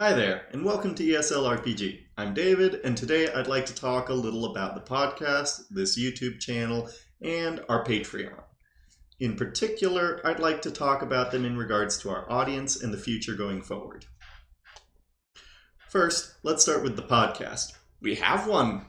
Hi there, and welcome to ESL RPG. I'm David, and today I'd like to talk a little about the podcast, this YouTube channel, and our Patreon. In particular, I'd like to talk about them in regards to our audience and the future going forward. First, let's start with the podcast. We have one!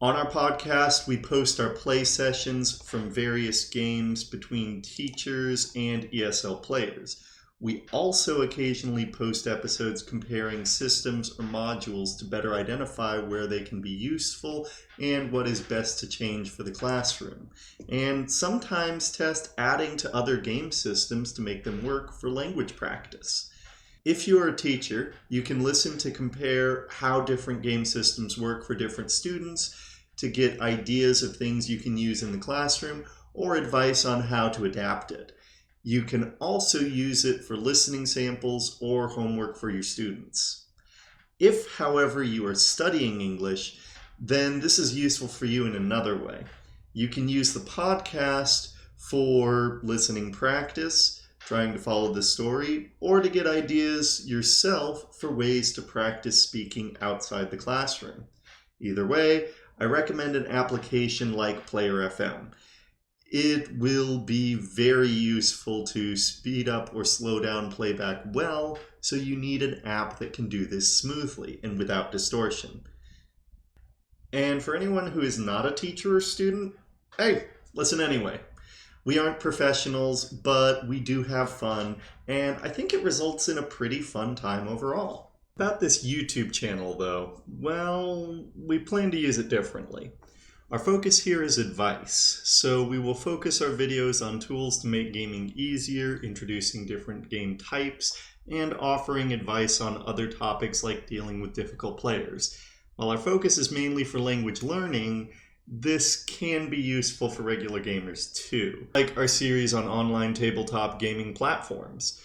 On our podcast, we post our play sessions from various games between teachers and ESL players. We also occasionally post episodes comparing systems or modules to better identify where they can be useful and what is best to change for the classroom, and sometimes test adding to other game systems to make them work for language practice. If you're a teacher, you can listen to compare how different game systems work for different students to get ideas of things you can use in the classroom or advice on how to adapt it. You can also use it for listening samples or homework for your students. If, however, you are studying English, then this is useful for you in another way. You can use the podcast for listening practice, trying to follow the story, or to get ideas yourself for ways to practice speaking outside the classroom. Either way, I recommend an application like Player FM. It will be very useful to speed up or slow down playback well, so you need an app that can do this smoothly and without distortion. And for anyone who is not a teacher or student, hey, listen anyway. We aren't professionals, but we do have fun, and I think it results in a pretty fun time overall. About this YouTube channel though, well, we plan to use it differently. Our focus here is advice, so we will focus our videos on tools to make gaming easier, introducing different game types, and offering advice on other topics like dealing with difficult players. While our focus is mainly for language learning, this can be useful for regular gamers too, like our series on online tabletop gaming platforms.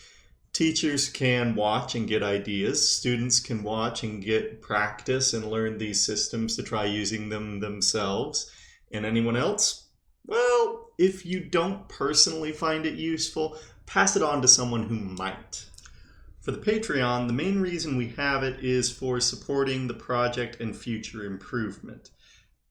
Teachers can watch and get ideas, students can watch and get practice and learn these systems to try using them themselves. And anyone else? Well, if you don't personally find it useful, pass it on to someone who might. For the Patreon, the main reason we have it is for supporting the project and future improvement.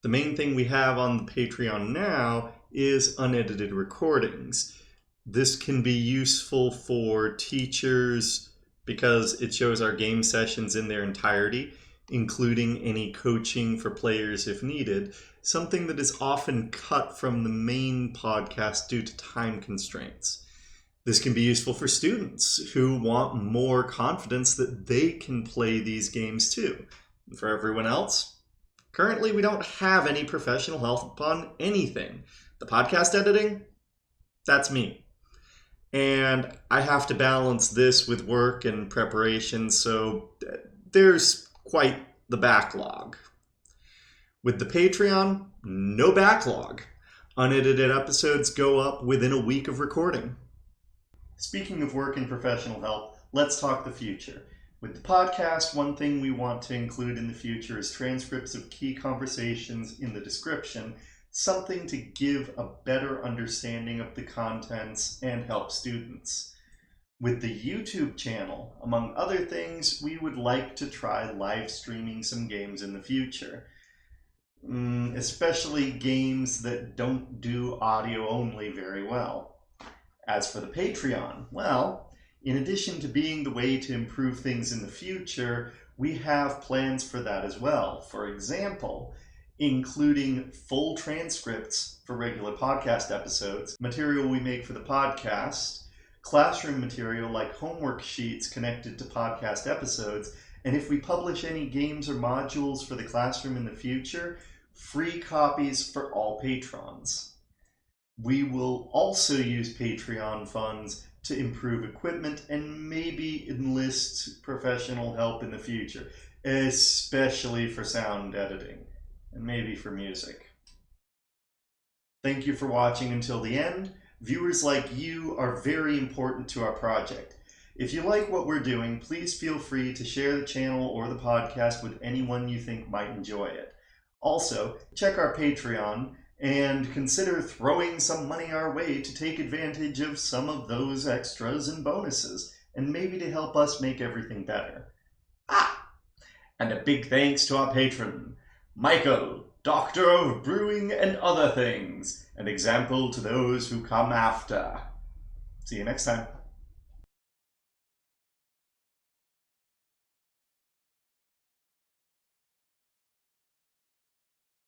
The main thing we have on the Patreon now is unedited recordings. This can be useful for teachers because it shows our game sessions in their entirety, including any coaching for players if needed, something that is often cut from the main podcast due to time constraints. This can be useful for students who want more confidence that they can play these games too. And for everyone else, currently we don't have any professional help on anything. The podcast editing, that's me. And I have to balance this with work and preparation, so there's quite the backlog. With the Patreon, no backlog. Unedited episodes go up within a week of recording. Speaking of work and professional help, let's talk the future. With the podcast, one thing we want to include in the future is transcripts of key conversations in the description, something to give a better understanding of the contents and help students. With the YouTube channel, among other things, we would like to try live streaming some games in the future. Especially games that don't do audio only very well. As for the Patreon, well, in addition to being the way to improve things in the future, we have plans for that as well. For example, including full transcripts for regular podcast episodes, material we make for the podcast, classroom material like homework sheets connected to podcast episodes, and if we publish any games or modules for the classroom in the future, free copies for all patrons. We will also use Patreon funds to improve equipment and maybe enlist professional help in the future, especially for sound editing. And maybe for music. Thank you for watching until the end. Viewers like you are very important to our project. If you like what we're doing, please feel free to share the channel or the podcast with anyone you think might enjoy it. Also, check our Patreon and consider throwing some money our way to take advantage of some of those extras and bonuses, and maybe to help us make everything better. And a big thanks to our patron, Michael, Doctor of Brewing and Other Things, an example to those who come after. See you next time.